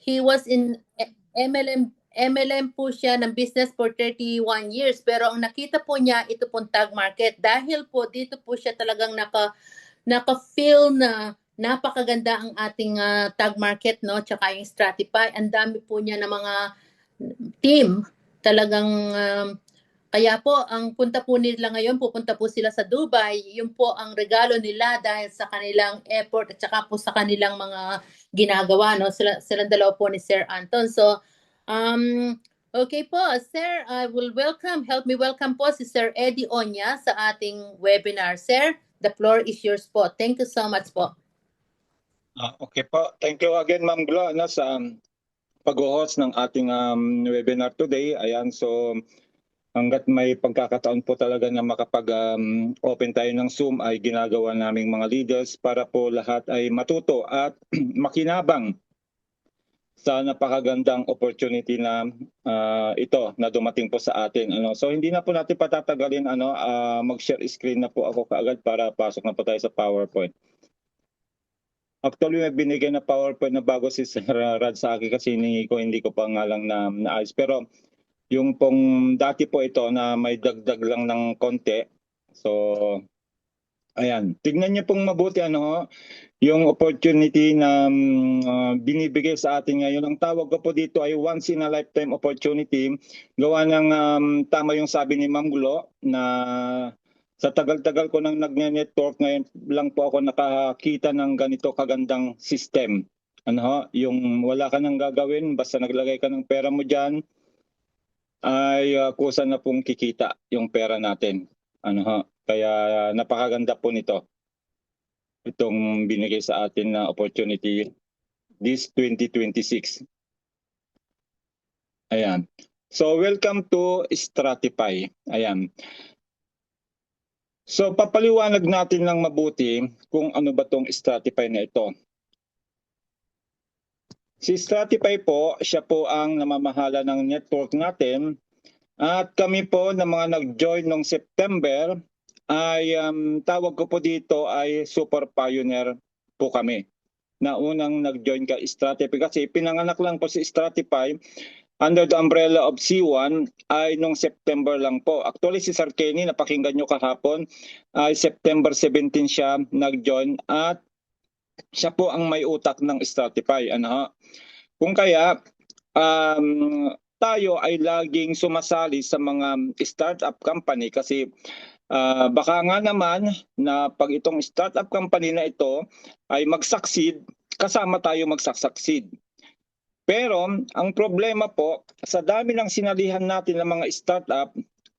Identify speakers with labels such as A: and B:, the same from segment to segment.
A: he was in MLM po siya ng business for 31 years. Pero ang nakita po niya, ito pong tag market. Dahil po dito po siya talagang naka-feel na napakaganda ang ating tag market, no? Tsaka yung Stratify. Ang dami po niya ng mga team. Talagang kaya po, ang punta po nila ngayon, pupunta po sila sa Dubai. Yun po ang regalo nila dahil sa kanilang effort at saka po sa kanilang mga ginagawa, no? Silang dalawa po ni Sir Anton. So, okay po, Sir, I will help me welcome po si Sir Eddie Onya sa ating webinar. Sir, the floor is yours po. Thank you so much po.
B: Okay po. Thank you again, Ma'am Glo, sa pag-host ng ating webinar today. Ayan, so hanggat may pagkakataon po talaga na makapag-open tayo ng Zoom ay ginagawa naming mga leaders para po lahat ay matuto at makinabang sa napakagandang opportunity na ito na dumating po sa atin. So hindi na po natin patatagalin, mag-share screen na po ako kaagad para pasok na po tayo sa PowerPoint. Actually, may binigay na PowerPoint na bago si Sir Rad sa akin kasi hindi ko pa nga lang naayos. Pero yung pong dati po ito na may dagdag lang ng konti. So, ayan. Tignan niyo pong mabuti yung opportunity na binibigay sa atin ngayon. Ang tawag ko po dito ay once in a lifetime opportunity. Gawa ng tama yung sabi ni Ma'am Glo na sa tagal-tagal ko nang nagne-network, ngayon lang po ako nakakita ng ganito kagandang system. Yung wala ka nang gagawin, basta naglagay ka ng pera mo dyan, ay kusa na pong kikita yung pera natin. Kaya napakaganda po nito. Itong binigay sa atin na opportunity this 2026. Ayan. So welcome to Stratify. Ayan. So papaliwanag natin ng mabuti kung ano ba tong Stratify na ito. Si Stratify po, siya po ang namamahala ng network natin at kami po na mga nag-join noong September ay tawag ko po dito ay super pioneer po kami. Na unang nag-join ka Stratify kasi pinanganak lang po si Stratify under the umbrella of C1 ay noong September lang po. Actually si Sir Kenny, napakinggan nyo kahapon, ay September 17 siya nag-join at siya po ang may utak ng Stratify. Kung kaya, tayo ay laging sumasali sa mga startup company kasi baka nga naman na pag itong startup company na ito ay mag-succeed, kasama tayo mag-succeed. Pero ang problema po, sa dami ng sinalihan natin ng mga startup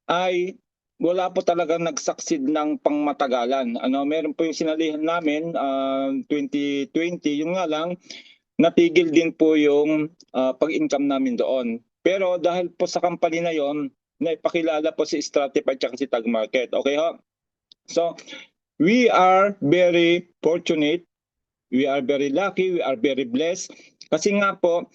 B: ay wala po talagang nag-succeed ng pangmatagalan. Meron po yung sinalihan namin 2020, yung nga lang natigil din po yung pag-income namin doon. Pero dahil po sa company na yon, naipakilala po si Stratify at si Tag Market. Okay ho? So, we are very fortunate, we are very lucky, we are very blessed. Kasi nga po,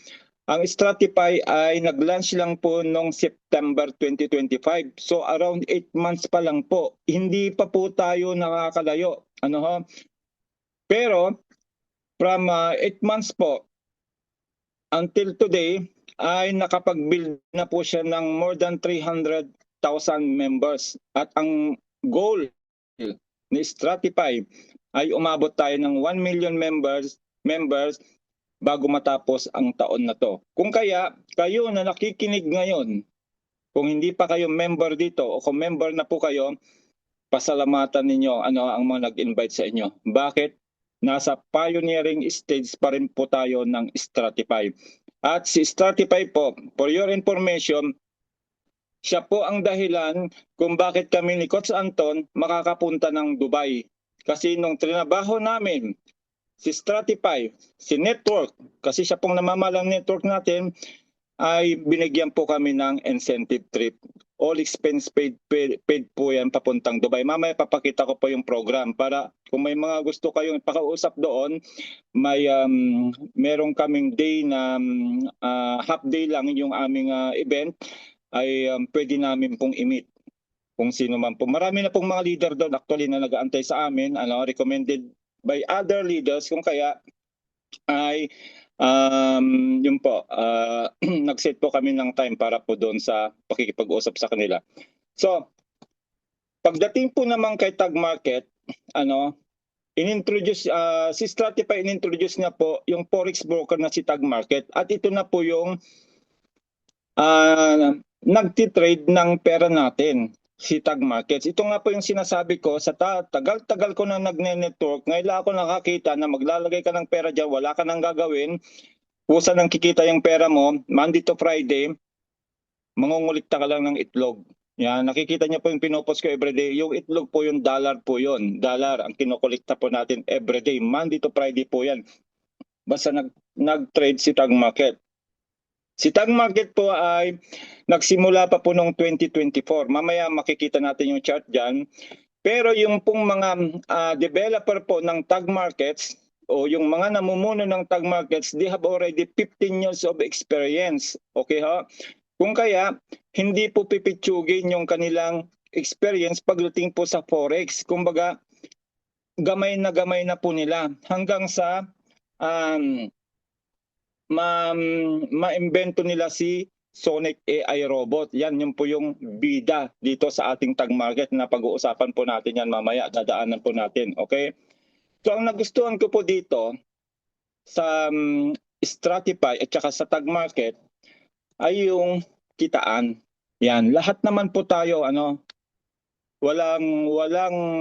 B: ang Stratify ay nag-launch lang po noong September 2025. So around 8 months pa lang po. Hindi pa po tayo nakakalayo. Pero from 8 months po until today ay nakapag-build na po siya ng more than 300,000 members. At ang goal ni Stratify ay umabot tayo ng 1 million members bago matapos ang taon na to. Kung kaya, kayo na nakikinig ngayon, kung hindi pa kayo member dito o kung member na po kayo, pasalamatan ninyo ang mga nag-invite sa inyo. Bakit? Nasa pioneering stage pa rin po tayo ng Stratify. At si Stratify po, for your information, siya po ang dahilan kung bakit kami ni Coach Anton makakapunta ng Dubai. Kasi nung trinabaho namin, si Stratify, si network, kasi siya pong namamalang network natin, ay binigyan po kami ng incentive trip. All expense paid po yan papuntang Dubai. Mamaya papakita ko po yung program para kung may mga gusto kayong ipakausap doon, may merong kaming day na half day lang yung aming event, ay pwede namin pong i-meet kung sino man po. Marami na pong mga leader doon actually na nag-aantay sa amin, recommended by other leaders. Kung kaya ay Yun po, nag-set po kami ng time para po doon sa pakikipag-usap sa kanila. So, pagdating po naman kay Tag Market, si Stratify inintroduce niya po yung forex broker na si Tag Market, at ito na po yung nagtitrade ng pera natin, si Tag Markets. Ito nga po yung sinasabi ko, sa tagal-tagal ko na nagne-network, ngayon ako nakakita na maglalagay ka ng pera dyan, wala ka nang gagawin, pusa nang kikita yung pera mo, Monday to Friday, mangungulikta ka lang ng itlog. Yan, nakikita niyo po yung pinopost ko everyday. Yung itlog po yung dollar po yun. Dollar ang kinukulikta po natin everyday. Monday to Friday po yan. Basta nag-trade si Tag Market. Si Tag Market po ay nagsimula pa po noong 2024. Mamaya makikita natin yung chart dyan. Pero yung pong mga developer po ng Tag Markets o yung mga namumuno ng Tag Markets, they have already 15 years of experience. Okay ha? Kung kaya, hindi po pipitsugin yung kanilang experience pagdating po sa Forex. Kumbaga, gamay na po nila hanggang sa ma-invento nila si Sonic AI robot. Yan, yun po yung bida dito sa ating Tag Market na pag-uusapan po natin yan mamaya. Dadaanan po natin. Okay? So, ang nagustuhan ko po dito sa Stratify at saka sa Tag Market ay yung kitaan. Yan, lahat naman po tayo, walang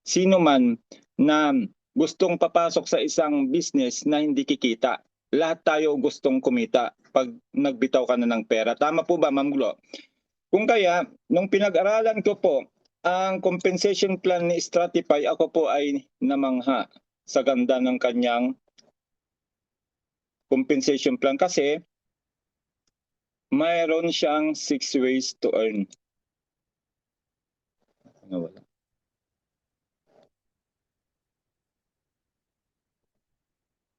B: sino man na gustong papasok sa isang business na hindi kikita. Lahat tayo gustong kumita pag nagbitaw ka na ng pera. Tama po ba, Ma'am Glo? Kung kaya, nung pinag-aralan ko po ang compensation plan ni Stratify, ako po ay namangha sa ganda ng kanyang compensation plan kasi mayroon siyang 6 ways to earn. Wala.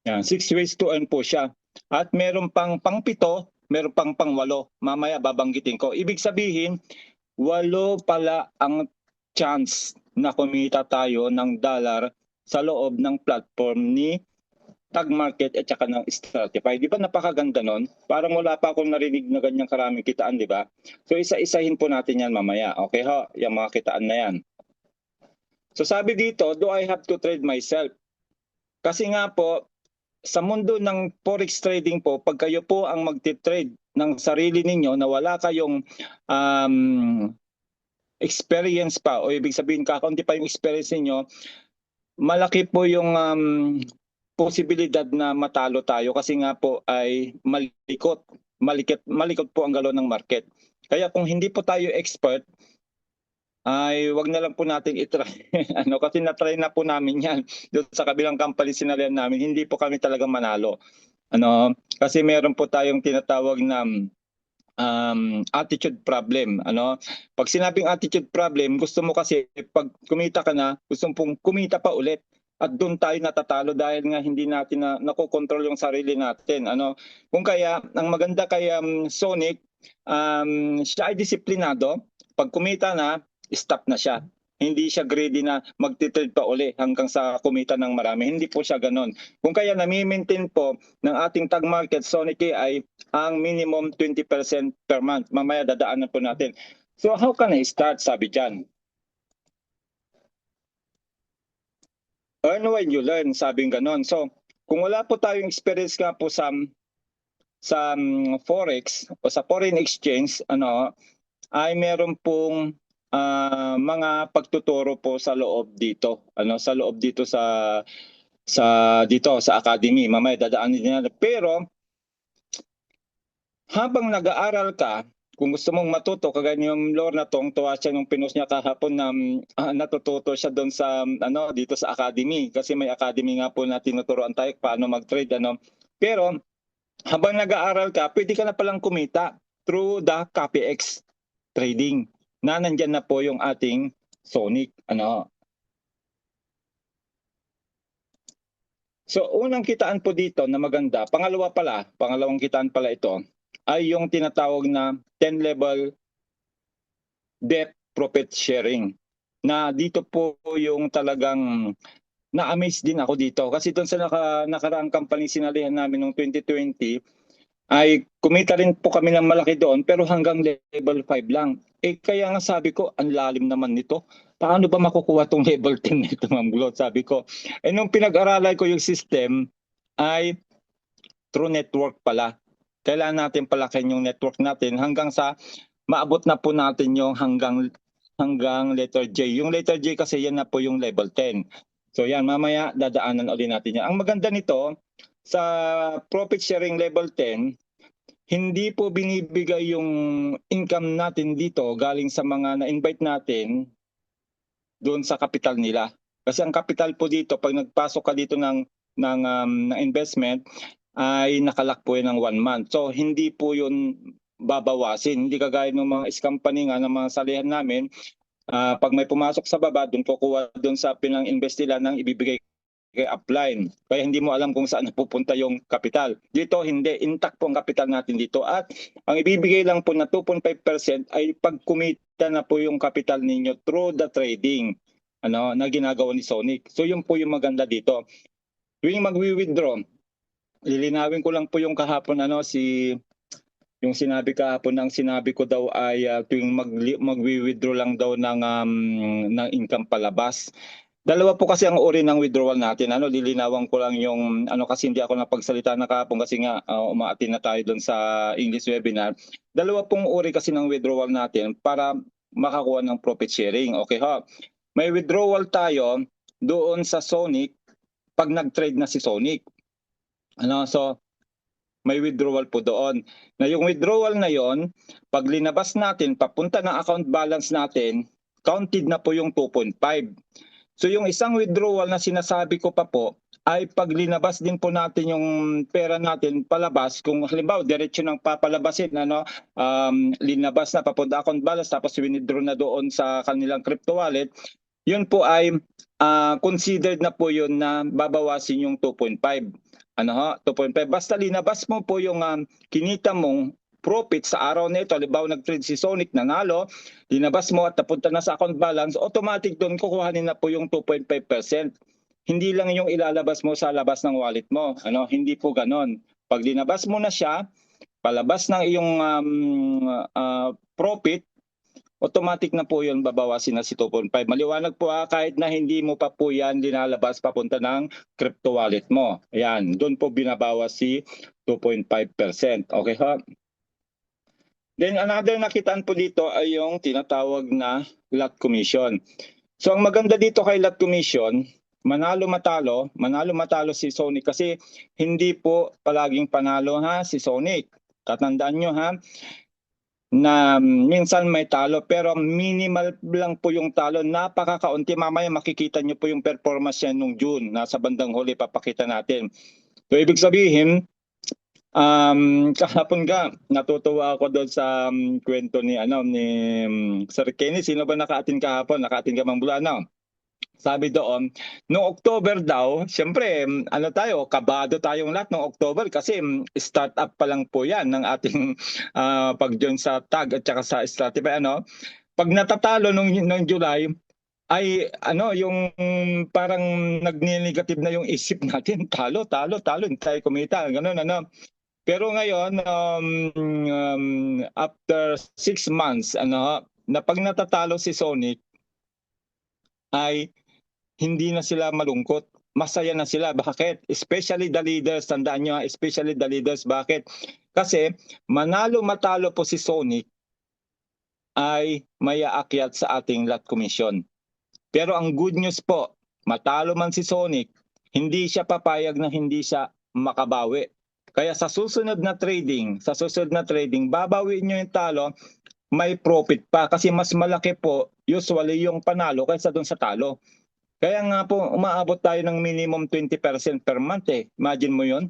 B: Yan, 6 ways to earn po siya. At meron pang pang-7, meron pang pang-8. Mamaya babanggitin ko. Ibig sabihin, 8 pala ang chance na kumita tayo ng dollar sa loob ng platform ni Tag Market at saka ng Stratify. Di ba napakaganda nun? Parang wala pa akong narinig na ganyang karaming kitaan, di ba? So isa-isahin po natin yan mamaya. Okay ho? Yung mga kitaan na yan. So sabi dito, do I have to trade myself? Kasi nga po, sa mundo ng forex trading po, pag kayo po ang magti-trade ng sarili ninyo na wala kayong experience pa, o ibig sabihin kakaunti pa yung experience ninyo, malaki po yung posibilidad na matalo tayo kasi nga po ay malikot po ang galaw ng market. Kaya kung hindi po tayo expert, ay wag na lang po natin i-try. Kasi na-try na po namin yan. Doon sa kabilang company sinalihan namin, hindi po kami talaga manalo. Kasi meron po tayong tinatawag na attitude problem. Pag sinabing attitude problem, gusto mo kasi pag kumita ka na, gusto mong kumita pa ulit. At doon tayo natatalo dahil nga hindi natin nakokontrol yung sarili natin. Kung kaya, ang maganda kay Sonic, siya ay disiplinado. Pag kumita na, stop na siya. Hindi siya greedy na magtitrade pa uli hanggang sa kumita ng marami. Hindi po siya ganon. Kung kaya nami-maintain po ng ating Tag Market, Sonic ay ang minimum 20% per month. Mamaya dadaanan po natin. So how can I start, sabi dyan? Earn when you learn, sabing ganon. So kung wala po tayong experience nga po sa Forex o sa foreign exchange, ay meron pong mga pagtuturo po sa loob dito. Sa loob dito sa academy. Mamaya dadaanin niya. Pero habang nag-aaral ka, kung gusto mong matuto, kagaya ni Lorna, tuwa siya nung pinost niya kahapon na natututo siya doon sa dito sa academy kasi may academy nga po na tinuturuan tayo paano mag-trade Pero habang nag-aaral ka, pwede ka na palang kumita through the CopyX trading. Na nandyan na po yung ating Sonic. So unang kitaan po dito na maganda, pangalawang kitaan pala ito, ay yung tinatawag na 10-level debt profit sharing. Na dito po yung talagang na-amaze din ako dito. Kasi doon sa nakaraang company sinalihan namin noong 2020, ay kumita rin po kami ng malaki doon pero hanggang level 5 lang. Kaya nga sabi ko, ang lalim naman nito. Paano ba makukuha tong level 10 nito, Ma'am Glo? Sabi ko. Nung pinag-aralan ko yung system ay through network pala. Kailangan natin palakin yung network natin hanggang sa maabot na po natin yung hanggang letter J. Yung letter J kasi yan na po yung level 10. So yan, mamaya dadaanan ulit natin yan. Ang maganda nito, sa profit sharing level 10, hindi po binibigay yung income natin dito galing sa mga na-invite natin doon sa capital nila. Kasi ang capital po dito, pag nagpasok ka dito ng investment, ay nakalak po yun ng 1 month. So hindi po yun babawasin. Hindi kagaya ng mga company nga ng mga salihan namin, pag may pumasok sa baba, doon kukuha doon sa pinang-invest nila ng ibibigay kay upline. Kaya hindi mo alam kung saan napupunta yung kapital. Dito hindi, intact po ang kapital natin dito. At ang ibibigay lang po na 2.5% ay pag kumita na po yung kapital ninyo through the trading na ginagawa ni Sonic. So yun po yung maganda dito. Tuwing magwi-withdraw, lilinawin ko lang po yung kahapon yung sinabi kahapon, ang sinabi ko daw ay tuwing magwi-withdraw lang daw ng income palabas. Dalawa po kasi ang uri ng withdrawal natin. Lilinawan ko lang yung kasi hindi ako napagsalita na kahapon kasi nga umaatin na tayo doon sa English webinar. Dalawa pong uri kasi ng withdrawal natin para makakuha ng profit sharing. Okay ha? May withdrawal tayo doon sa Sonic pag nag-trade na si Sonic. So may withdrawal po doon. Na yung withdrawal na yon, pag linabas natin papunta ng account balance natin, counted na po yung 2.5. So yung isang withdrawal na sinasabi ko pa po ay pag linabas din po natin yung pera natin palabas, kung halimbawa diretso nang papalabasin, linabas na papunta account balance tapos withdraw na doon sa kanilang crypto wallet, yun po ay considered na po yun na babawasin yung 2.5. 2.5. Basta linabas mo po yung kinita mong profit sa araw na ito, halimbawa nag-trade si Sonic, nanalo, linabas mo at napunta na sa account balance, automatic doon kukuhanin na po yung 2.5%. Hindi lang yung ilalabas mo sa labas ng wallet mo. Hindi po ganon. Pag linabas mo na siya, palabas ng iyong profit, automatic na po yun babawasin na si 2.5. Maliwanag po kahit na hindi mo pa po yan linalabas papunta ng crypto wallet mo. Ayan, doon po binabawas si 2.5%. Okay ha? Then another nakitaan po dito ay yung tinatawag na lot commission. So ang maganda dito kay lot commission, manalo-matalo si Sonic kasi hindi po palaging panalo si Sonic. Tatandaan nyo na minsan may talo pero minimal lang po yung talo, napakakaunti. Mamaya makikita nyo po yung performance yan nung June, nasa bandang huli papakita natin. So ibig sabihin, kahapon natutuwa ako doon sa kwento ni Sir Kenny. Sino ba nakaatin kahapon? Nakaatin ka Mang Bulano? Sabi doon, noong October daw, siyempre, kabado tayong lahat noong October kasi start-up pa lang po yan ng ating pag-join sa tag at saka sa Stratify. Pag natatalo noong July, ay yung parang nag-negative na yung isip natin, talo, hindi tayo kumita, gano'n. Pero ngayon, after 6 months, na pag natatalo si Sonic, ay hindi na sila malungkot. Masaya na sila. Bakit? Especially the leaders. Tandaan nyo, especially the leaders. Bakit? Kasi manalo-matalo po si Sonic ay may aakyat sa ating lot commission. Pero ang good news po, matalo man si Sonic, hindi siya papayag na hindi siya makabawi. Kaya sa susunod na trading, babawiin nyo yung talo, may profit pa. Kasi mas malaki po usually yung panalo kaysa doon sa talo. Kaya nga po, umaabot tayo ng minimum 20% per month Imagine mo yun.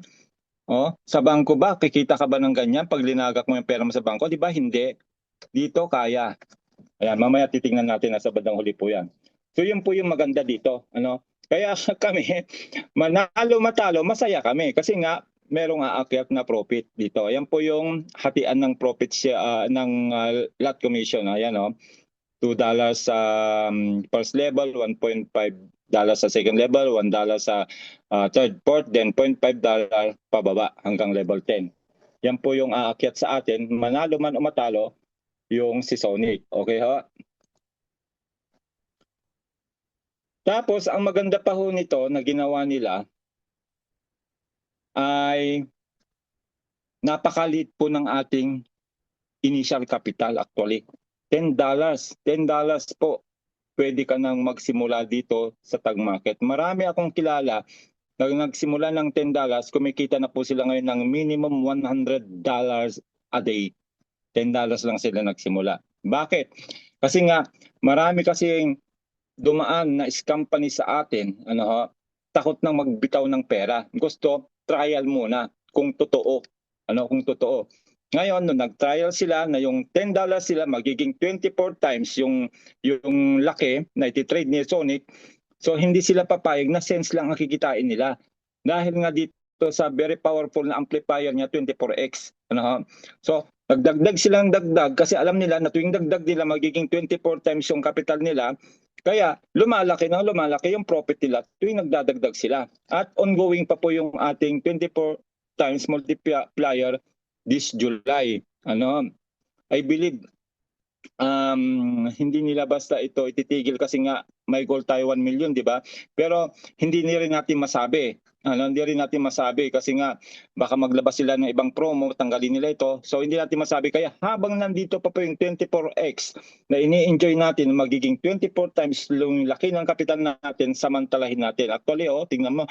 B: Sa bangko ba, kikita ka ba ng ganyan pag linagak mo yung pera mo sa bangko? Di ba? Hindi. Dito, kaya. Ayan, mamaya titingnan natin na sa bandang huli po yan. So yun po yung maganda dito. Kaya kami, manalo-matalo, masaya kami. Kasi nga, merong aakyat na profit dito. Ayan po yung hatian ng profit ng lot commission. Ayan $2 first level, 1.5 sa second level, $1 sa third, fourth, then $0.5 pababa hanggang level 10. Yan po yung aakyat sa atin, manalo man o matalo, yung si Sonic. Okay ho? Tapos, ang maganda pa ho nito na ginawa nila ay napakaliit po ng ating initial capital actually. $10. $10 po. Pwede ka nang magsimula dito sa tag market. Marami akong kilala na nagsimula ng $10, kumikita na po sila ngayon ng minimum $100 a day. $10 lang sila nagsimula. Bakit? Kasi nga, marami kasing dumaan na scam company sa atin, takot nang magbitaw ng pera. Gusto, trial muna kung totoo. Kung totoo. Ngayon, nung nag-trial sila na yung $10 sila magiging 24 times yung laki na iti-trade ni Sonic. So hindi sila papayag na cents lang ang kikitain nila. Dahil nga dito sa very powerful na amplifier niya 24x. So nagdagdag silang dagdag kasi alam nila na tuwing dagdag nila magiging 24 times yung capital nila. Kaya lumalaki yung profit nila tuwing nagdadagdag sila. At ongoing pa po yung ating 24 times multiplier this July. I believe hindi nila basta ito ititigil kasi nga may goal tayo 1 million, di ba? Pero hindi rin natin masabi. Hindi rin natin masabi kasi nga baka maglabas sila ng ibang promo, tanggalin nila ito. So hindi natin masabi. Kaya habang nandito pa po yung 24x na ini-enjoy natin, magiging 24 times yung laki ng kapital natin, samantalahin natin. Actually, tingnan mo,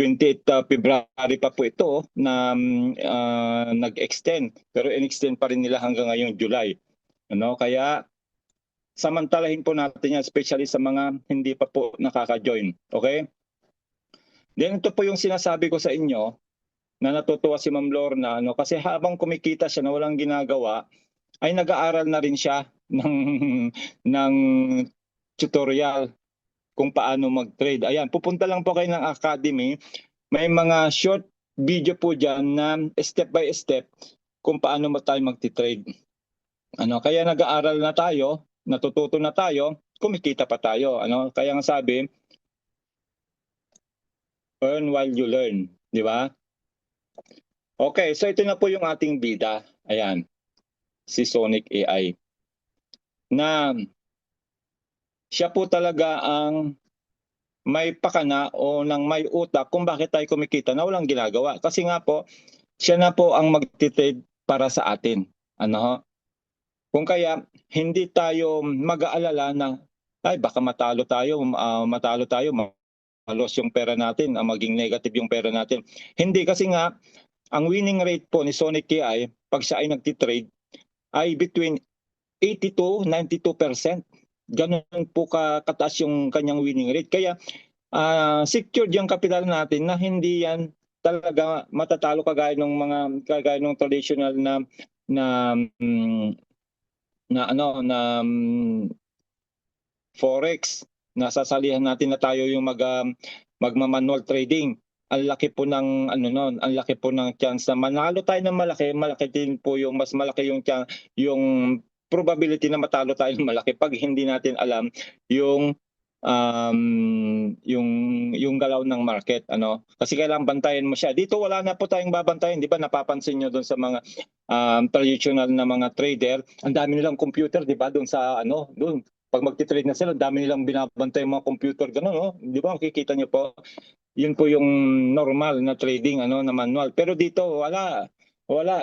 B: 28 February pa po ito na nag-extend. Pero in-extend pa rin nila hanggang ngayong July. Kaya samantalahin po natin yan, especially sa mga hindi pa po nakaka-join. Okay? Then ito po yung sinasabi ko sa inyo na natutuwa si Ma'am Lorna, kasi habang kumikita siya na walang ginagawa, ay nag-aaral na rin siya ng tutorial kung paano mag-trade. Ayan, pupunta lang po kayo ng academy. May mga short video po dyan na step by step kung paano tayo mag-trade. Kaya nag-aaral na tayo, natututo na tayo, kumikita pa tayo. Kaya nga sabi, earn while you learn, di ba? Okay, so ito na po yung ating bida. Ayan, si Sonic AI. Na siya po talaga ang may pakana o nang may utak kung bakit tayo kumikita na walang ginagawa. Kasi nga po, siya na po ang mag-trade para sa atin. Kung kaya hindi tayo mag-aalala na ay baka matalo tayo, malos yung pera natin, maging negative yung pera natin. Hindi, kasi nga ang winning rate po ni Sonic AI pag siya ay nagtitrade ay between 80 to 92%. Ganun po kataas yung kanyang winning rate. Kaya secured yung kapital natin na hindi yan talaga matatalo kagaya ng traditional na forex. Nasasalihan natin na tayo yung magma-manual trading. Ang laki po ng ang laki po ng chance na manalo tayo ng malaki din po yung mas malaki yung probability na matalo tayo ng malaki pag hindi natin alam yung galaw ng market. Kasi kailangan bantayan mo siya. Dito wala na po tayong babantayan, di ba? Napapansin nyo doon sa mga traditional na mga trader, ang dami nilang computer, di ba? Doon sa doon pag magti-trade na sila, ang dami nilang binabantay mga computer ganun, di ba? Makikita niyo po. Yun po yung normal na trading na manual. Pero dito wala.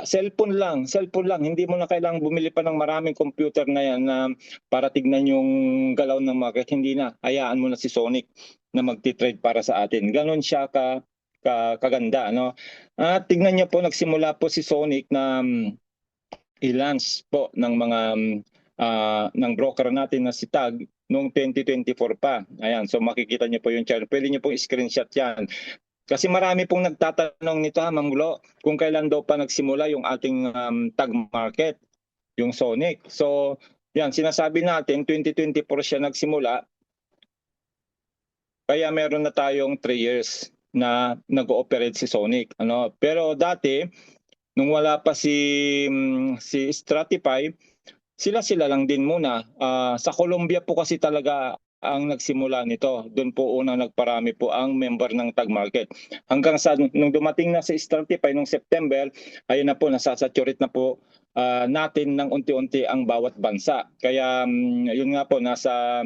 B: Cellphone lang. Hindi mo na kailangang bumili pa ng maraming computer na yan na para tignan yung galaw ng market. Hindi na. Hayaan mo na si Sonic na magti-trade para sa atin. Ganon siya kaganda. At tignan niyo po, nagsimula po si Sonic na i-launch po ng mga ng broker natin na si TAG noong 2024 pa. Ayan, so makikita niyo po yung chart. Pwede niyo pong screenshot yan. Kasi marami pong nagtatanong nito, Ma'am Glo, kung kailan daw pa nagsimula yung ating tag market, yung Sonic. So, yan, sinasabi natin, 2024 siya nagsimula. Kaya meron na tayong 3 years na nag-ooperate si Sonic. Pero dati, nung wala pa si Stratify, sila lang din muna. Sa Colombia po kasi talaga ang nagsimula nito. Doon po unang nagparami po ang member ng Tag Market. Hanggang sa nung dumating na sa Stratify nung September, ayun na po, nasasaturate na po natin ng unti-unti ang bawat bansa. Kaya yun nga po, nasa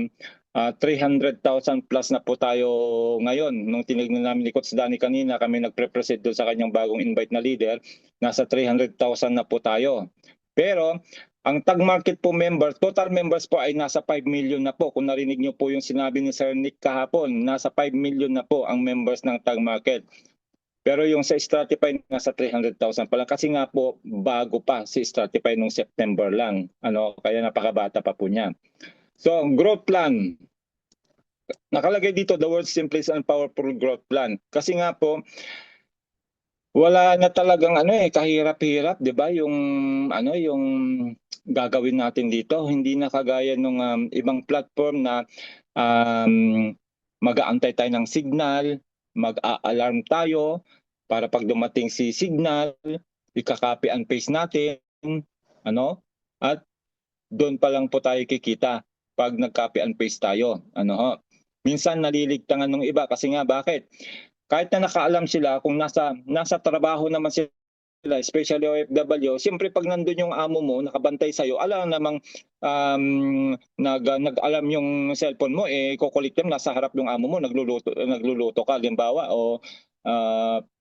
B: 300,000 plus na po tayo ngayon. Nung tinignan namin ni Coach Danny kanina, kami nagpre-present doon sa kanyang bagong invite na leader, nasa 300,000 na po tayo. Pero ang Tag Market po member, total members po ay nasa 5 million na po. Kung narinig niyo po yung sinabi ni Sir Nick kahapon, nasa 5 million na po ang members ng Tag Market. Pero yung sa Stratify nasa 300,000 pa lang kasi nga po bago pa si Stratify nung September lang. Kaya napakabata pa po niya. So, growth plan. Nakalagay dito the world's simplest and powerful growth plan. Kasi nga po wala na talagang kahirap-hirap, 'di ba? Yung gagawin natin dito, hindi na kagaya nung ibang platform na mag-aantay tayo ng signal, mag-a-alarm tayo para pag dumating si signal, ika-copy and paste natin, at doon pa lang po tayo kikita pag nag-copy and paste tayo. Minsan naliligtangan ng iba kasi nga bakit? Kahit na nakaalam sila kung nasa trabaho naman sila, especially OFW, siyempre pag nandun yung amo mo, nakabantay sa'yo, alam namang nag-alam yung cellphone mo, kukulik mo, nasa harap yung amo mo, nagluluto ka, limbawa, o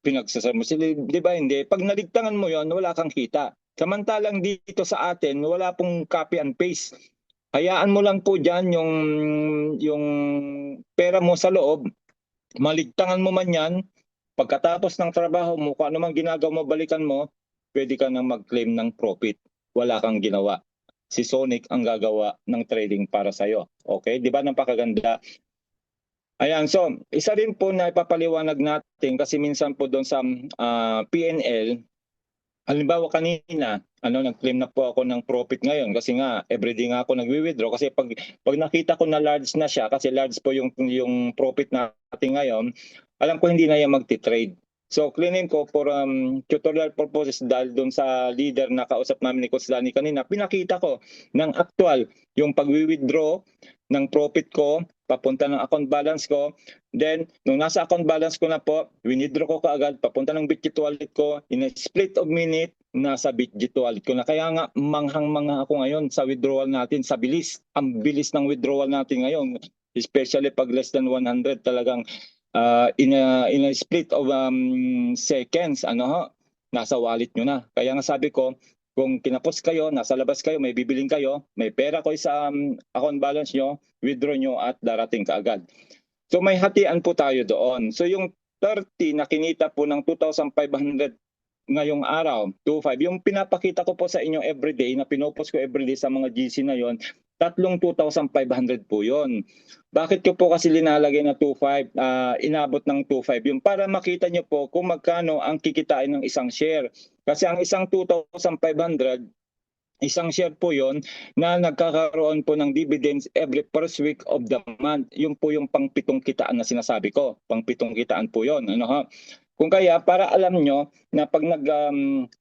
B: pinagsasal mo sila, di ba? Hindi. Pag naligtangan mo yon, wala kang kita. Samantalang dito sa atin, wala pong copy and paste. Hayaan mo lang po dyan yung pera mo sa loob, maligtangan mo man yan, pagkatapos ng trabaho mo, kung ano man ginagawa mo, balikan mo, pwede ka nang mag-claim ng profit. Wala kang ginawa. Si Sonic ang gagawa ng trading para sa'yo. Okay? Di ba napakaganda? Ayan, so isa rin po na ipapaliwanag natin kasi minsan po doon sa PNL, halimbawa kanina, nag-claim na po ako ng profit ngayon kasi nga everyday nga ako nagwi-withdraw kasi pag nakita ko na large na siya kasi large po yung profit natin ngayon, alam ko hindi na yan magti-trade. So claim ko for tutorial purposes dahil doon sa leader na kausap namin ni Coach Danny kanina, pinakita ko ng actual yung pagwi-withdraw ng profit ko papunta ng account balance ko. Then, nung nasa account balance ko na po, withdraw ko kaagad, papunta ng Bitget wallet ko, in a split of minute, nasa Bitget wallet ko na. Kaya nga, manghang-mangha ako ngayon sa withdrawal natin, sa bilis. Ang bilis ng withdrawal natin ngayon, especially pag less than 100, talagang in a split of seconds, nasa wallet nyo na. Kaya nga sabi ko, kung kinapos kayo, nasa labas kayo, may bibiling kayo, may pera ko sa account balance nyo, withdraw nyo at darating kaagad. So may hatian po tayo doon. So yung 30 na kinita po ng 2,500 ngayong araw, 2,500, yung pinapakita ko po sa inyo everyday, na pinopost ko everyday sa mga GC na yon, tatlong 2,500 po yon. Bakit ko po kasi linalagay na 2,500, inabot ng 2,500? Yung para makita nyo po kung magkano ang kikitain ng isang share. Kasi ang isang 2,500, isang share po yon na nagkakaroon po ng dividends every first week of the month. Yung po yung pangpitong kitaan na sinasabi ko. Pangpitong kitaan po yon. Kung kaya, para alam nyo na pag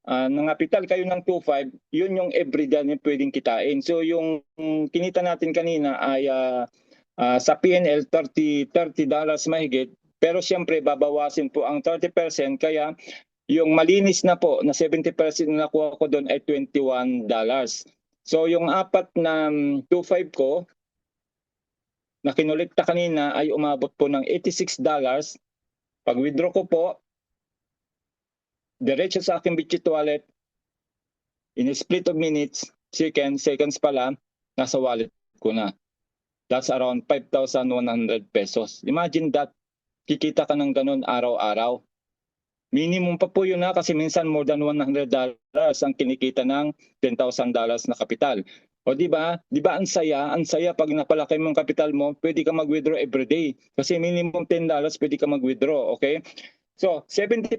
B: nangapital kayo ng 2,500, yun yung everyday na pwedeng kitain. So yung kinita natin kanina ay sa PNL, $30 mahigit. Pero siyempre, babawasin po ang 30%. Kaya yung malinis na po na 70% na nakuha ko doon ay $21. So yung apat na 2,500 ko na kinolekta kanina ay umabot po ng $86. Pag withdraw ko po, diretso sa aking Bitget wallet, in a split of minutes, seconds pala, nasa wallet ko na. That's around 5,100 pesos. Imagine that, kikita ka ng ganun araw-araw. Minimum pa po yun na kasi minsan more than $100 ang kinikita ng $10,000 na kapital. O di ba? Di ba ang saya pag napalaki mo ang kapital mo, pwede ka mag-withdraw every day. Kasi minimum $10 pwede ka mag-withdraw, okay? So, 70%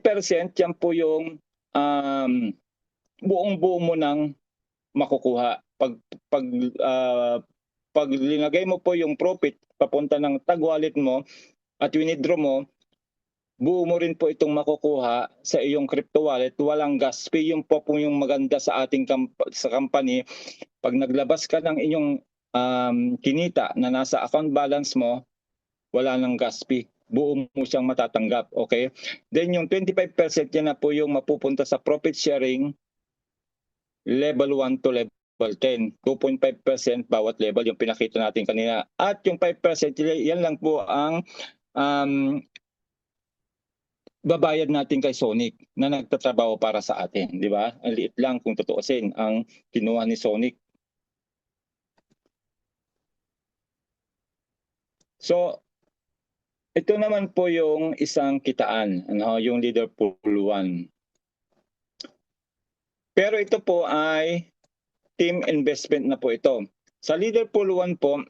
B: yan po yung buong-buo mo nang makukuha. Pag linagay mo po yung profit papunta ng tag wallet mo at withdraw mo, buo mo rin po itong makukuha sa iyong crypto wallet. Walang gas fee. Yung po yung maganda sa ating sa company. Pag naglabas ka ng inyong kinita na nasa account balance mo, wala nang gas fee. Buo mo siyang matatanggap, okay? Then yung 25% yan na po yung mapupunta sa profit sharing level 1 to level 10. 2.5% bawat level yung pinakita natin kanina. At yung 5%, yan lang po ang babayad natin kay Sonic na nagtatrabaho para sa atin, di ba? Ang liit lang kung tutuusin ang kinuha ni Sonic. So, ito naman po yung isang kitaan, yung Leader Pool 1. Pero ito po ay team investment na po ito. Sa Leader Pool 1 po,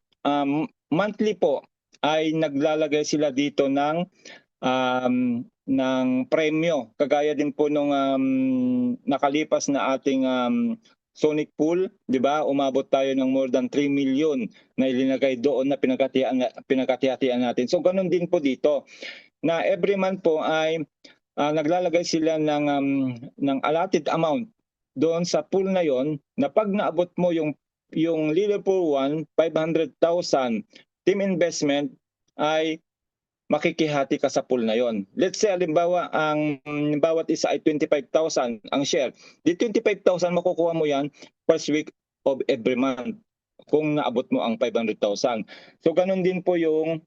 B: monthly po ay naglalagay sila dito ng premyo. Kagaya din po nung nakalipas na ating Sonic Pool, 'di ba? Umabot tayo ng more than 3 million na ilinagay doon na pinagkati-hatian natin. So ganun din po dito na every month po ay naglalagay sila ng allotted amount doon sa pool na yon, na pag naabot mo yung Leader Pool 1, 500,000 team investment ay makikihati ka sa pool na yon. Let's say, halimbawa, ang bawat isa ay 25,000 ang share. Di 25,000 makukuha mo yan first week of every month kung naabot mo ang 500,000. So, ganun din po yung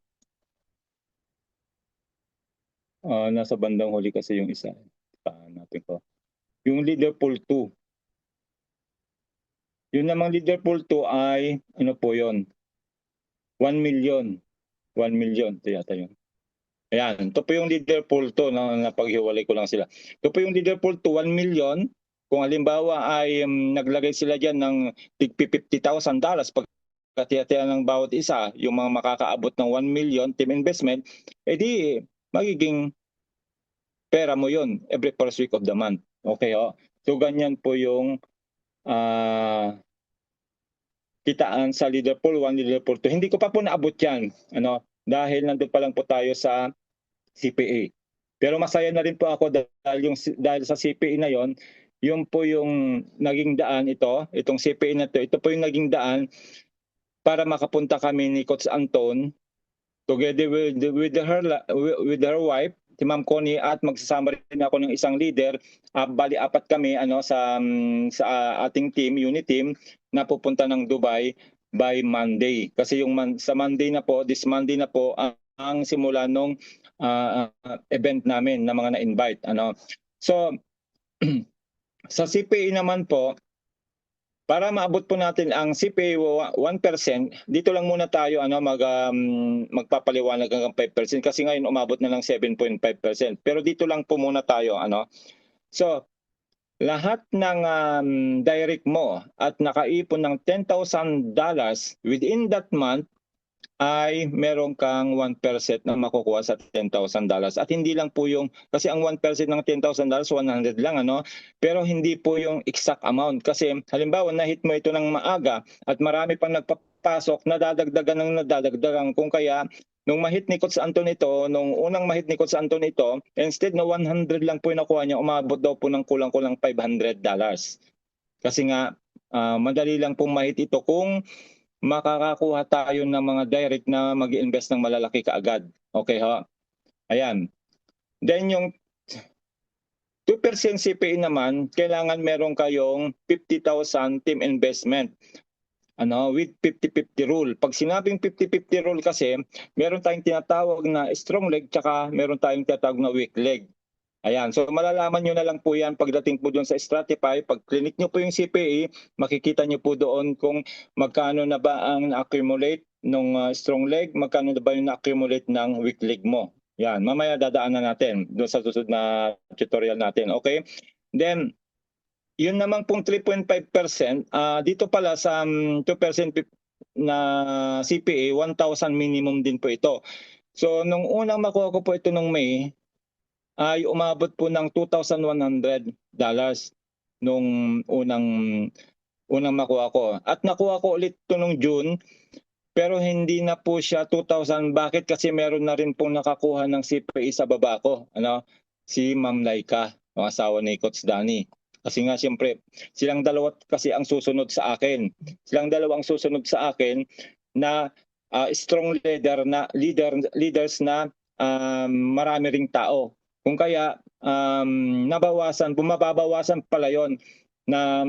B: nasa bandang huli kasi yung isa. Natin ko. Yung Leader Pool 2. Yung namang Leader Pool 2 ay, ano po yon? 1 million. 1 million. Ito yata yun. Ayan, ito po yung Leader Pool 2, napaghiwalay ko lang sila. Ito po yung Leader Pool 2, 1 million. Kung halimbawa ay naglagay sila dyan ng $50,000 pagkatiyatiyan ng bawat isa, yung mga makakaabot ng 1 million team investment, edi magiging pera mo yun every first week of the month. Okay, oh. So ganyan po yung kitaan sa Leader Pool 1, Leader Pool 2. Hindi ko pa po naabot yan, dahil nandun pa lang po tayo sa CPA. Pero masaya na rin po ako dahil sa CPA na yon, yun po yung naging daan itong CPA na ito po yung naging daan para makapunta kami ni Coach Anton together with her wife, si Ma'am Connie, at magsasama rin ako ng isang leader. Bali apat kami sa ating team, unit team, na pupunta ng Dubai by Monday. Kasi sa Monday na po, this Monday na po ang simula nung event namin na mga na-invite. So, sa CPA naman po, para maabot po natin ang CPA 1%, dito lang muna tayo magpapaliwanag hanggang 5% kasi ngayon umabot na ng 7.5%. Pero dito lang po muna tayo. So, lahat ng direct mo at nakaipon ng $10,000 within that month ay meron kang 1% na makukuha sa $10,000. At hindi lang po kasi ang 1% ng $10,000, 100 lang, pero hindi po yung exact amount. Kasi halimbawa, na-hit mo ito ng maaga at marami pang nagpapasok, nadadagdagan. Kung kaya, nung mahit ni Coach Anton ito, nung unang mahit ni Coach Anton ito, instead na 100 lang po yung nakuha niya, umabot daw po ng kulang-kulang $500. Kasi nga, madali lang pong mahit ito kung makakakuha tayo ng mga direct na mag-invest ng malalaki kaagad. Okay, ha? Ayan. Then yung 2% CPA naman, kailangan meron kayong 50,000 team investment. With 50-50 rule. Pag sinabing 50-50 rule kasi, meron tayong tinatawag na strong leg, tsaka meron tayong tinatawag na weak leg. Ayan, so malalaman nyo na lang po yan pagdating po doon sa Stratify. Pag clinic nyo po yung CPA, makikita nyo po doon kung magkano na ba ang na-accumulate ng strong leg, magkano na ba yung na-accumulate ng weak leg mo. Yan, mamaya dadaanan natin doon sa susunod na tutorial natin. Okay? Then, yun naman pong 3.5%, dito pala sa 2% na CPA, 1,000 minimum din po ito. So, nung unang makuha ko po ito nung May, ay umabot po ng $2,100 nung unang makuha ko. At nakuha ko ulit ito nung June, pero hindi na po siya 2,000. Bakit? Kasi meron na rin pong nakakuha ng CPA sa baba ko. Si Ma'am Laika, ang asawa ni Coach Danny. Kasi nga siyempre, silang dalawa kasi ang susunod sa akin. Silang dalawa ang susunod sa akin na strong leaders na marami ring tao. Kung kaya bumababawasan pala yon na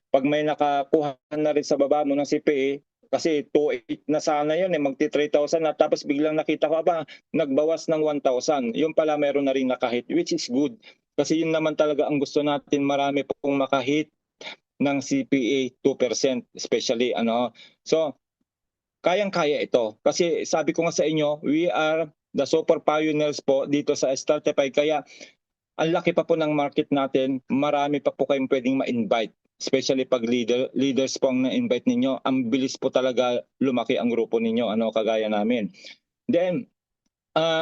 B: pag may nakakuha na rin sa baba mo ng CPA, kasi 2,800 na sana yun, magti 3,000 na, tapos biglang nakita ko nagbawas ng 1,000. Yung pala meron na rin nakahit, which is good. Kasi yun naman talaga ang gusto natin, marami pong makahit ng CPA 2%, especially So, kayang-kaya ito. Kasi sabi ko nga sa inyo, we are the super pioneers po dito sa Startify. Kaya ang laki pa po ng market natin, marami pa po kayong pwedeng ma-invite. Especially pag leaders po ang na-invite ninyo, ang bilis po talaga lumaki ang grupo ninyo, kagaya namin. Then,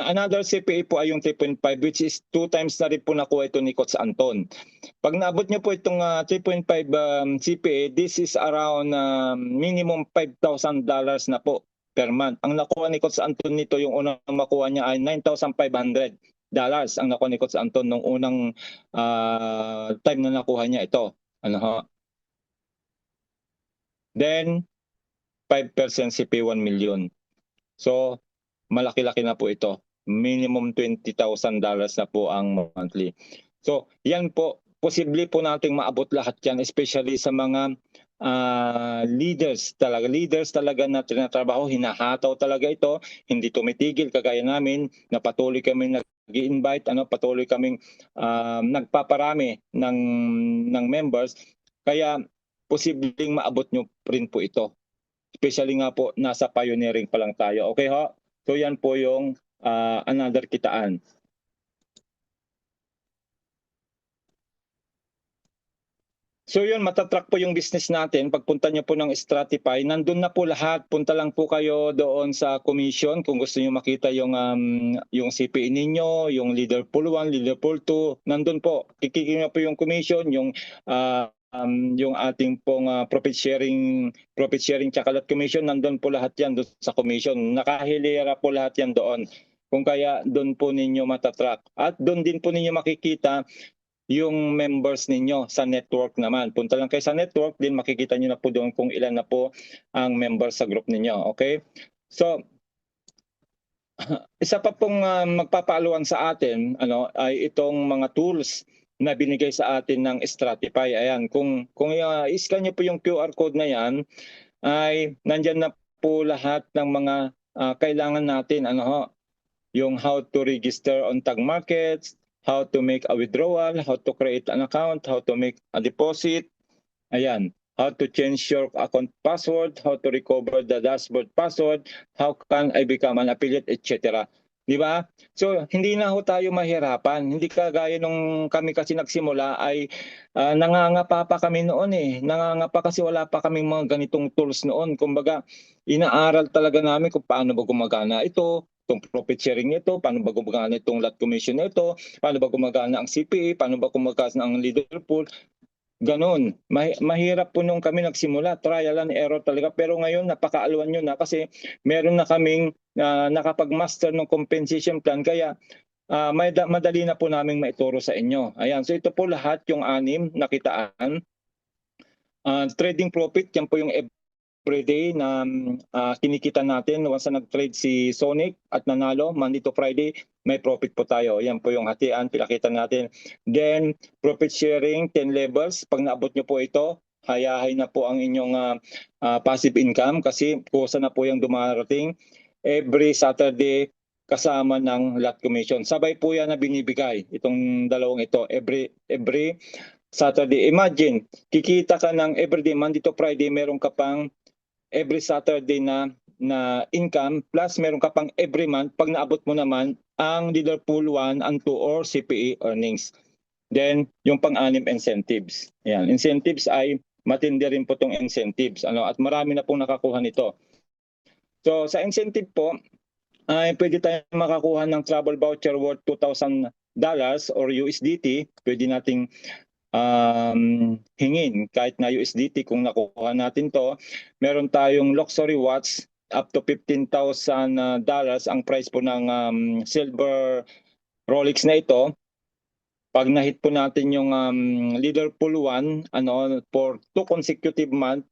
B: another CPA po ay yung 3.5, which is 2 times na rin po nakuha ito ni Coach Anton. Pag naabot niyo po itong 3.5 CPA, this is around minimum $5,000 na po per month. Ang nakuha ni Coach Anton nito, yung unang makuha niya ay $9,500 ang nakuha ni Coach Anton nung unang time na nakuha niya ito. Then, 5% CPA 1 million. So, malaki-laki na po ito. Minimum $20,000 na po ang monthly. So, yan po. Posible po nating maabot lahat yan, especially sa mga leaders talaga. Leaders talaga na tinatrabaho, hinahataw talaga ito. Hindi tumitigil kagaya namin, na patuloy kami nag-i-invite, patuloy kaming nagpaparami ng members. Kaya, posibleng maabot nyo rin po ito. Especially nga po, nasa pioneering pa lang tayo. Okay ho? So yan po yung another kitaan. So yun, matatrack po yung business natin. Pagpunta nyo po ng Stratify, nandun na po lahat. Punta lang po kayo doon sa commission kung gusto nyo makita yung CPA ninyo, yung Leader Pool 1, Leader Pool 2. Nandun po. Kikiki po yung commission, yung ating pong profit sharing tsaka lot commission, nandun po lahat yan doon sa commission. Nakahilera po lahat yan doon. Kung kaya doon po ninyo matatrack. At doon din po ninyo makikita yung members ninyo sa network naman. Punta lang kayo sa network, din makikita nyo na po doon kung ilan na po ang members sa group ninyo. Okay? So, isa pa pong magpapaaluan sa atin ay itong mga tools na binigay sa atin ng Stratify. Ayan, kung i-scan nyo po yung QR code na yan, ay nandyan na po lahat ng mga kailangan natin. Yung how to register on tag markets, how to make a withdrawal, how to create an account, how to make a deposit. Ayan, how to change your account password, how to recover the dashboard password, how can I become an affiliate, etc. Di ba? So, hindi na ho tayo mahirapan. Hindi kagaya nung kami kasi nagsimula ay nangangapa pa kami noon eh. Nangangapa kasi wala pa kaming mga ganitong tools noon. Kumbaga, inaaral talaga namin kung paano ba gumagana ito, itong profit sharing nito, paano ba gumagana itong lot commission nito, paano ba gumagana ang CPA, paano ba gumagana ang leader pool. Ganon. Mahirap po nung kami nagsimula, trial and error talaga. Pero ngayon, napakaaluan nyo na kasi meron na kaming nakapag-master ng compensation plan. Kaya madali na po namin maituro sa inyo. Ayan, so ito po lahat yung 6 na kitaan. Trading profit, yan po yung everyday na kinikita natin. Once na nag-trade si Sonic at nanalo, Monday to Friday, may profit po tayo. Yan po yung hatian, pinakita natin. Then, profit sharing, 10 levels. Pag naabot nyo po ito, hayahay na po ang inyong passive income kasi kusa na po yung dumarating. Every Saturday, kasama ng lot commission. Sabay po yan na binibigay, itong dalawang ito. Every Saturday. Imagine, kikita ka ng everyday, Monday to Friday, meron ka pang every Saturday na income, plus meron ka pang every month pag naabot mo naman ang Leader Pool 1 and 2 or CPA earnings. Then, yung pang-anim incentives. Ayan, incentives ay matindi rin po itong incentives. At marami na pong nakakuha nito. So, sa incentive po, ay pwede tayo makakuha ng travel voucher worth $2,000 or USDT. Pwede nating hingin kahit na USDT kung nakuha natin to. Meron tayong luxury watch up to $15,000 ang price po ng silver Rolex na ito. pag na-hit po natin yung Leaderpool 1 for 2 consecutive months,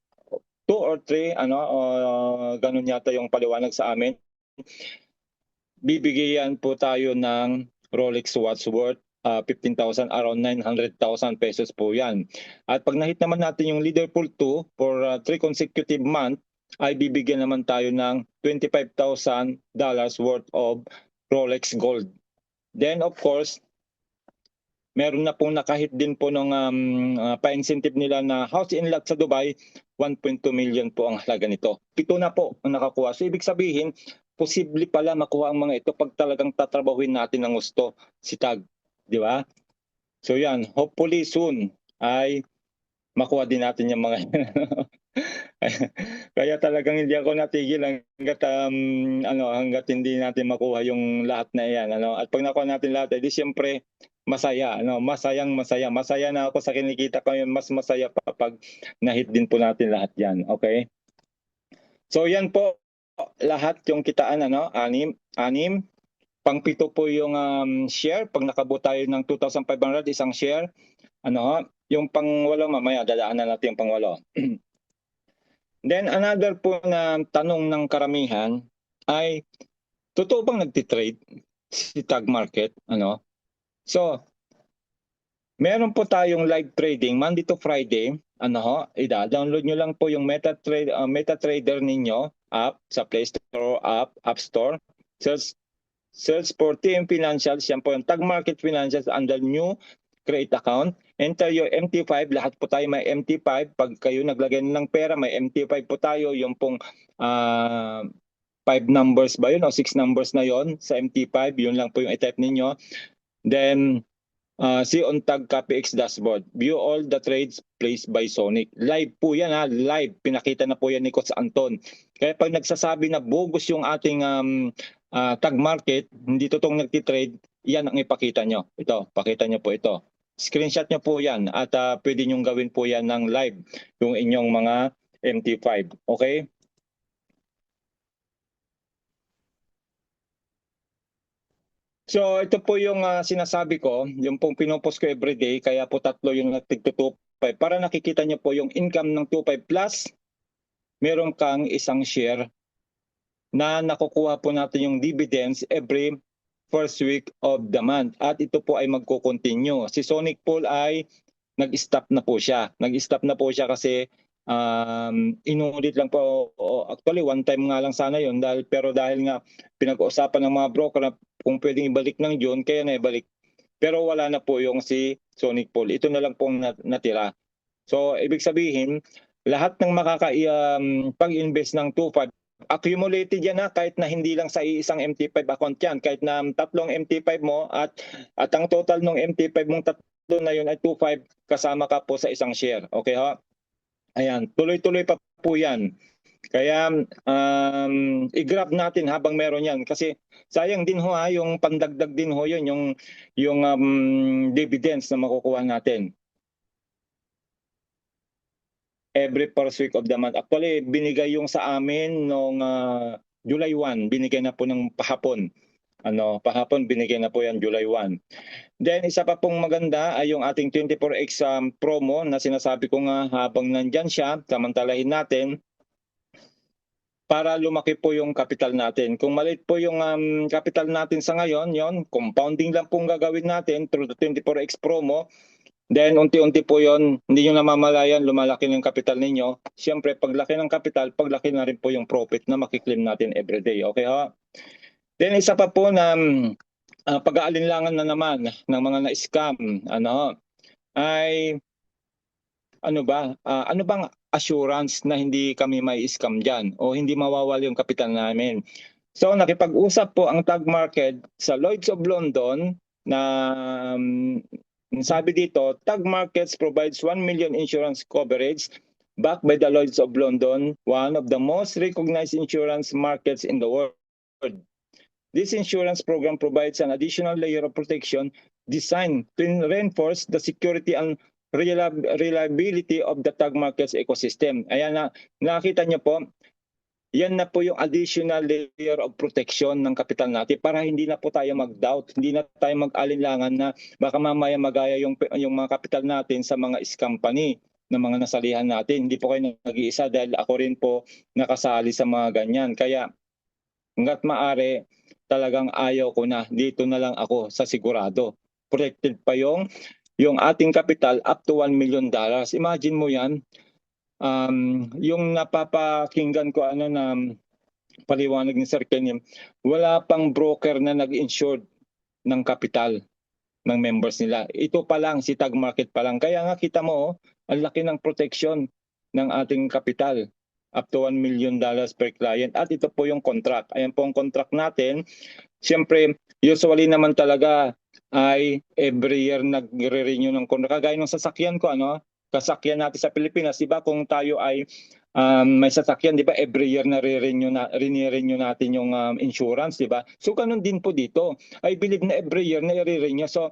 B: 2 or 3 ganun yata yung paliwanag sa amin, bibigyan po tayo ng Rolex watch worth 15,000, around 900,000 pesos po yan. At pag na-hit naman natin yung Leaderpool 2 for 3 consecutive months, ay bibigyan naman tayo ng $25,000 worth of Rolex Gold. Then of course, meron na pong nakahit din po ng pa-incentive nila na house in lot sa Dubai, 1.2 million po ang halaga nito. 7 na po ang nakakuha. So ibig sabihin, posible pala makuha ang mga ito pag talagang tatrabahuin natin ng gusto si TAG. Di ba? So yan, hopefully soon ay makuha din natin yung mga Kaya talagang hindi ako natigil hanggat hindi natin makuha yung lahat na iyan. At pag nakuha natin lahat, edi siyempre masaya. Masaya. Masaya na ako sa kinikita ko yun. Mas masaya pa pag na-hit din po natin lahat yan. Okay? So yan po, lahat yung kitaan, 6. Pang-7 po yung share. Pag nakabuo tayo ng 2,500, isang share. Yung pang-8, mamaya dadaanan natin yung pang-8. Then another po na tanong ng karamihan ay, totoo bang nagtitrade si TAG Market? So, meron po tayong live trading Monday to Friday. Download nyo lang po yung MetaTrader ninyo app sa Play Store or App Store. Search for TM Financials. Yan po yung TAG Market Financials under new create account. Enter your MT5. Lahat po tayo may MT5. Pag kayo naglagay ng pera, may MT5 po tayo. Yung pong 5 numbers ba yun o 6 numbers na yon sa MT5. Yun lang po yung i-type ninyo. Then, see on TAG CopyX dashboard. View all the trades placed by Sonic. Live po yan live. Pinakita na po yan ni Coach Anton. Kaya pag nagsasabi na bogus yung ating TAG Market, hindi totoong nagtitrade, yan ang ipakita nyo. Ito, pakita nyo po ito. Screenshot nyo po yan at pwede nyo gawin po yan ng live yung inyong mga MT5. Okay? So ito po yung sinasabi ko, yung pong pinopost ko everyday, kaya po 3 yung nagtig-2.5 para nakikita nyo po yung income ng 2.5 plus meron kang isang share na nakukuha po natin yung dividends every first week of the month. At ito po ay magko-continue. Si Sonic Pool ay nag-stop na po siya. Nag-stop na po siya kasi inulit lang po. Actually, one time nga lang sana yun. Pero dahil nga pinag-uusapan ng mga broker na kung pwedeng ibalik ng June, kaya na ibalik. Pero wala na po yung si Sonic Pool. Ito na lang pong natira. So, ibig sabihin, lahat ng pag-invest ng 2.5, accumulated yan kahit na hindi lang sa isang MT5 account yan, kahit na 3 MT5 mo at ang total ng MT5 mong 3 na yun ay 2.5 kasama ka po sa isang share. Okay ha? Ayan, tuloy-tuloy pa po yan. Kaya i-grab natin habang meron yan kasi sayang din ho yung pandagdag din ho yun, yung dividends na makukuha natin. Every first week of the month. Actually, binigay yung sa amin noong July 1. Binigay na po ng pahapon. Pahapon binigay na po yan July 1. Then isa pa pong maganda ay yung ating 24X promo na sinasabi ko nga habang nandyan siya, samantalahin natin para lumaki po yung capital natin. Kung maliit po yung capital natin sa ngayon, yon compounding lang pong gagawin natin through the 24X promo. Then unti-unti po yon, hindi nyo namamalayan, lumalaki ng capital ninyo. Siyempre, paglaki ng capital, paglaki na rin po yung profit na makiklaim natin everyday. Okay ha? Then isa pa po na pag-aalinlangan na naman ng mga na-scam, ay ano bang assurance na hindi kami may scam dyan o hindi mawawala yung capital namin. So nakipag-usap po ang TAG Market sa Lloyd's of London na sabi dito, TAG Markets provides 1 million insurance coverage backed by the Lloyd's of London, one of the most recognized insurance markets in the world. This insurance program provides an additional layer of protection designed to reinforce the security and reliability of the TAG Markets ecosystem. Ayan nakita niyo po, yan na po yung additional layer of protection ng kapital natin para hindi na po tayo mag-doubt, hindi na tayo mag-alinlangan na baka mamaya magaya yung mga kapital natin sa mga company ng mga nasalihan natin. Hindi po kayo nag-iisa dahil ako rin po nakasali sa mga ganyan. Kaya hanggat maaari, talagang ayaw ko na. Dito na lang ako sa sigurado. Protected pa yung ating capital up to $1 million. Imagine mo yan, yung napapakinggan ko na paliwanag ni Sir Kenim, wala pang broker na nag-insured ng capital ng members nila. Ito pa lang, si Tag Market pa lang. Kaya nga kita mo, ang laki ng protection ng ating capital. Up to $1 million per client. At ito po yung contract. Ayan po ang contract natin. Siyempre, usually naman talaga ay every year nagre-renew ng contract. Kagaya ng sasakyan ko, kasakyan natin sa Pilipinas, di ba? Kung tayo ay may sasakyan, di ba? Every year na renew natin yung insurance, di ba? So, ganun din po dito. I believe na every year na i-renew. So,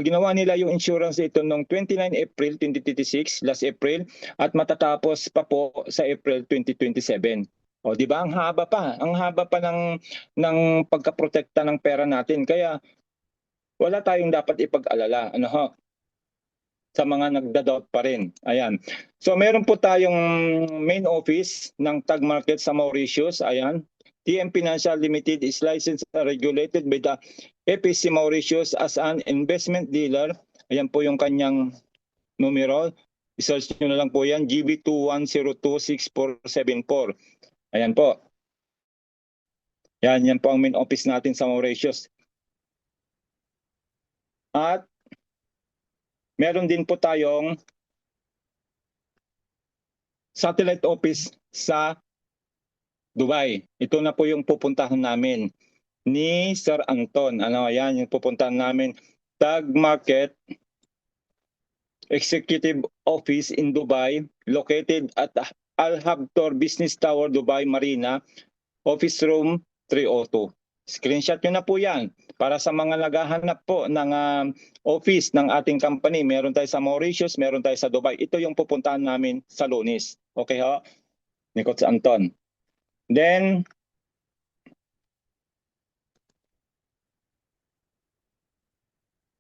B: ginawa nila yung insurance ito noong 29 April 2026, last April, at matatapos pa po sa April 2027. O, di ba? Ang haba pa ng pagkaprotekta ng pera natin. Kaya wala tayong dapat ipag-alala. Sa mga nagda-doubt pa rin. Ayan. So meron po tayong main office ng Tag Market sa Mauritius. Ayan. TM Financial Limited is licensed and regulated by the FSC Mauritius as an investment dealer. Ayan po yung kanyang numero. I-search nyo na lang po yan. GB21026474. Ayan po. Yan po ang main office natin sa Mauritius. At meron din po tayong satellite office sa Dubai. Ito na po yung pupuntahan namin ni Sir Anton. Ayan yung pupuntahan namin. Tag Market Executive Office in Dubai, located at Al Habtoor Business Tower, Dubai Marina, Office Room 302. Screenshot nyo na po yan. Para sa mga naghahanap po ng office ng ating company, meron tayo sa Mauritius, meron tayo sa Dubai. Ito yung pupuntahan namin sa Lunes. Okay ho? Ni Coach Anton. Then,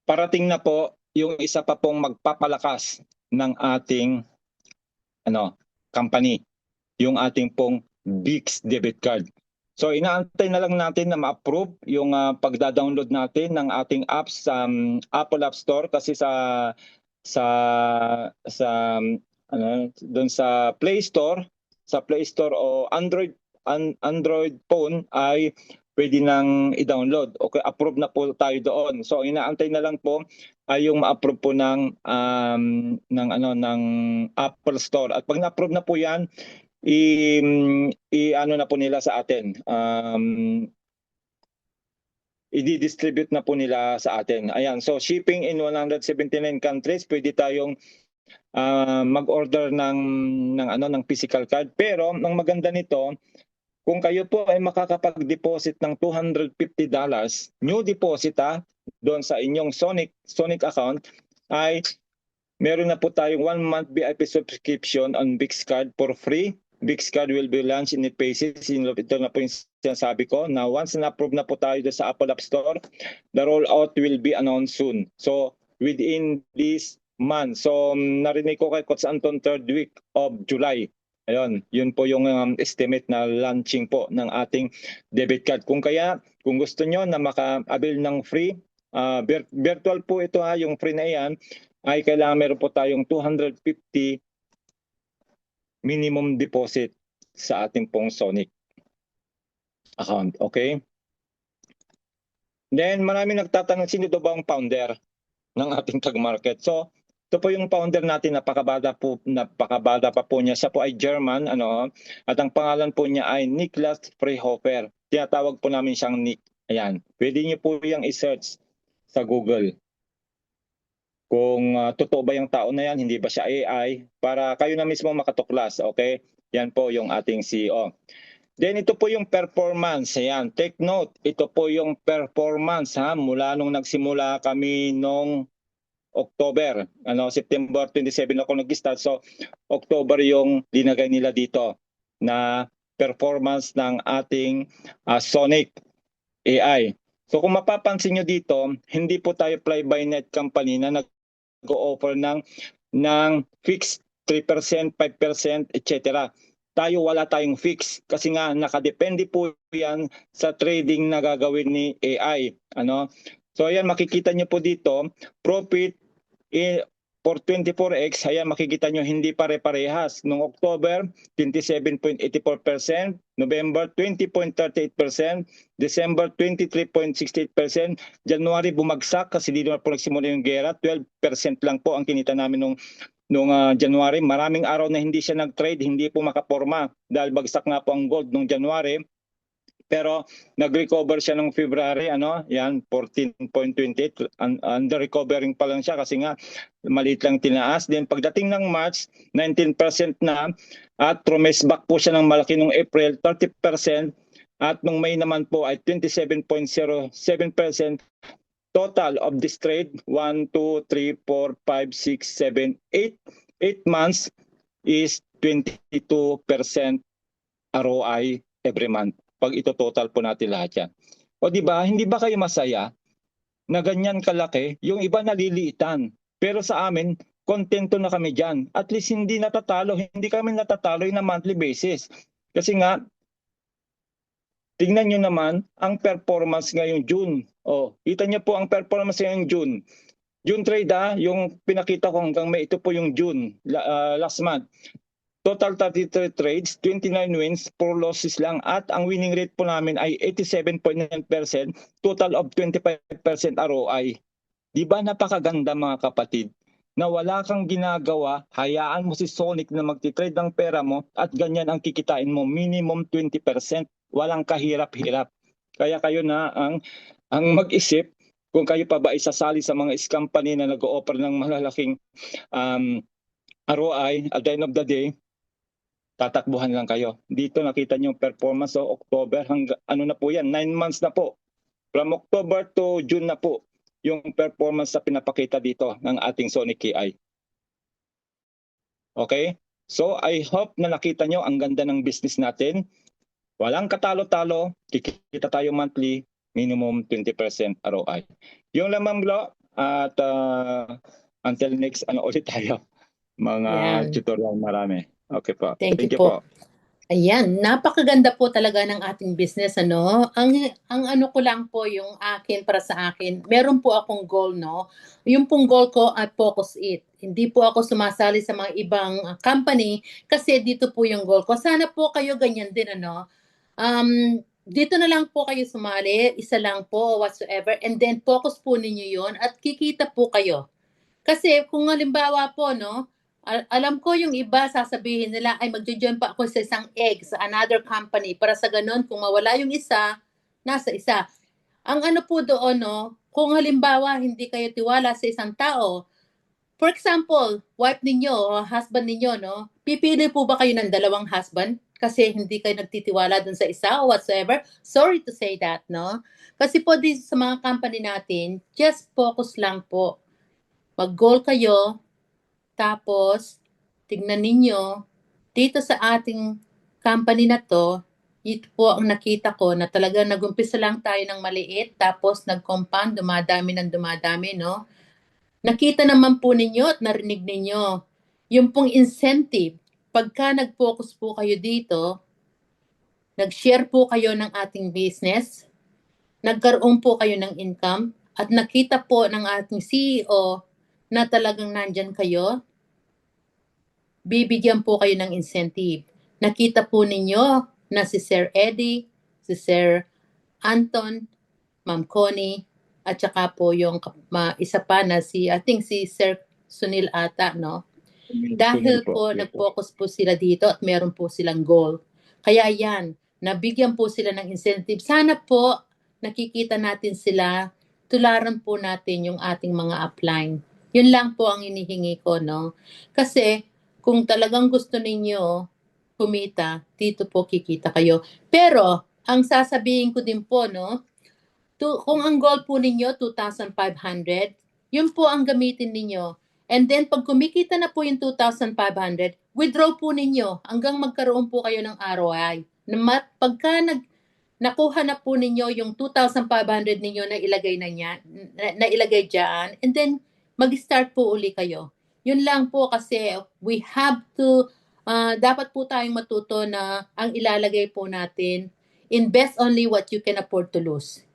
B: parating na po yung isa pa pong magpapalakas ng ating company. Yung ating pong BIX debit card. So inaantay na lang natin na ma-approve yung pagda-download natin ng ating apps sa Apple App Store kasi doon sa Play Store, o Android phone ay pwede nang i-download. Okay, approve na po tayo doon. So inaantay na lang po ay yung ma-approve po ng Apple Store. At pag na-approve na po 'yan, na po nila sa atin. I-distribute na po nila sa atin. Ayan, so shipping in 179 countries, pwede tayong mag-order ng physical card. Pero ang maganda nito, kung kayo po ay makakapag-deposit ng $250, new deposit doon sa inyong Sonic account, ay meron na po tayong 1 month VIP subscription on BIX card for free. BIX card will be launched in 8 phases. Ito na po yung sinasabi ko. Now, once na-approve na po tayo sa Apple App Store, the rollout will be announced soon. So, within this month. So, narinig ko kay Coach Anton 3rd week of July. Ayun, yun po yung estimate na launching po ng ating debit card. Kung gusto nyo na maka-avail ng free, virtual po ito yung free na yan, ay kailangan meron po tayong 250 minimum deposit sa ating pong Sonic account. Okay? Then marami nagtatanong sino daw ba ang founder ng ating Tag Market. So, ito po yung founder natin, napakabata pa po niya. Siya po ay German, at ang pangalan po niya ay Niklas Freyhofer. Tinatawag po namin siyang Nick. Ayan. Pwede niyo po yung i-search sa Google. Kung totoo ba yung tao na yan, hindi ba siya AI, para kayo na mismo makatuklas, okay? Yan po yung ating CEO. Then ito po yung performance, ayan, take note, ito po yung performance mula nung nagsimula kami nung October, September 27 ako nag-start, so October yung linagay nila dito na performance ng ating Sonic AI. So kung mapapansin nyo dito, hindi po tayo fly-by-night company na nag-o-offer ng fixed 3%, 5%, etc. Tayo wala tayong fix kasi nga nakadepende po yan sa trading na gagawin ni AI. So ayan, makikita nyo po dito, profit for 24X, ayan makikita nyo hindi pare-parehas. Noong October, 27.84%, November, 20.38%, December, 23.68%, January bumagsak kasi di naman po nagsimula yung gera, 12% lang po ang kinita namin nung January. Maraming araw na hindi siya nag-trade, hindi po makaporma dahil bagsak nga po ang gold nung January. Pero nag-recover siya nung February, yan 14.28, under recovering pa lang siya kasi nga maliit lang tinaas. Then pagdating ng March, 19% na at back po siya ng malaki nung April, 30%, at nung May naman po ay 27.07%. Total of this trade, 1, 2, 3, 4, 5, 6, 7, 8 months is 22% ROI every month. Pag ito total po natin lahat yan. O di ba, hindi ba kayo masaya na ganyan kalaki? Yung iba naliliitan. Pero sa amin, kontento na kami dyan. At least hindi kami natatalo na monthly basis. Kasi nga, tingnan nyo naman ang performance ngayong June. Kita nyo po ang performance ngayong June. June trade yung pinakita ko hanggang May, ito po yung June, last month. Total 33 trades, 29 wins, 4 losses lang. At ang winning rate po namin ay 87.9%, total of 25% ROI. Di ba napakaganda mga kapatid? Na wala kang ginagawa, hayaan mo si Sonic na magtitrade ng pera mo at ganyan ang kikitain mo, minimum 20%. Walang kahirap-hirap. Kaya kayo na ang mag-isip kung kayo pa ba isasali sa mga company na nag-o-offer ng malalaking ROI at the end of the day, tatakbuhan lang kayo. Dito nakita niyo yung performance sa October hanggang na po yan, 9 months na po. From October to June na po yung performance na pinapakita dito ng ating Sonic AI. Okay? So I hope na nakita niyo ang ganda ng business natin. Walang katalo-talo, kikita tayo monthly, minimum 20% ROI. Yung lamang Glo, at until next ulit tayo. Mga tutorial marami. Okay po.
A: Thank you po. Ayan, napakaganda po talaga ng ating business, Ang ano ko lang po yung akin, para sa akin, meron po akong goal, Yung pong goal ko ay focus it. Hindi po ako sumasali sa mga ibang company kasi dito po yung goal ko. Sana po kayo ganyan din, dito na lang po kayo sumali, isa lang po whatsoever, and then focus po ninyo yon at kikita po kayo. Kasi kung halimbawa po, alam ko yung iba sasabihin nila ay magjo-join pa ako sa isang sa another company para sa ganun kung mawala yung isa, nasa isa. Ang ano po doon, kung halimbawa hindi kayo tiwala sa isang tao, for example, wife ninyo o husband ninyo, pipili po ba kayo ng dalawang husband kasi hindi kayo nagtitiwala dun sa isa o whatsoever? Sorry to say that, Kasi po sa mga company natin, just focus lang po. Mag-goal kayo, tapos, tignan ninyo, dito sa ating company na to, ito po ang nakita ko na talaga nag-umpisa lang tayo ng maliit, tapos nag-compound, dumadami ng dumadami, Nakita naman po ninyo at narinig ninyo, yung pong incentive, pagka nag-focus po kayo dito, nag-share po kayo ng ating business, nagkaroon po kayo ng income, at nakita po ng ating CEO na talagang nandyan kayo, bibigyan po kayo ng incentive. Nakita po ninyo na si Sir Eddie, si Sir Anton, Ma'am Connie, at saka po yung isa pa na si Sir Sunil ata, Dahil po nag-focus po sila dito at meron po silang goal. Kaya yan, nabigyan po sila ng incentive. Sana po nakikita natin sila, tularan po natin yung ating mga upline. Yun lang po ang inihingi ko, Kasi kung talagang gusto ninyo kumita, dito po kikita kayo. Pero, ang sasabihin ko din po, kung ang goal po ninyo, 2,500, yun po ang gamitin ninyo. And then, pag kumikita na po yung 2,500, withdraw po ninyo hanggang magkaroon po kayo ng ROI. Pagka nakuha na po ninyo yung 2,500 ninyo na ilagay na ilagay diyan, and then mag-start po uli kayo. Yun lang po kasi we have to dapat po tayong matuto na ang ilalagay po natin, invest only what you can afford to lose.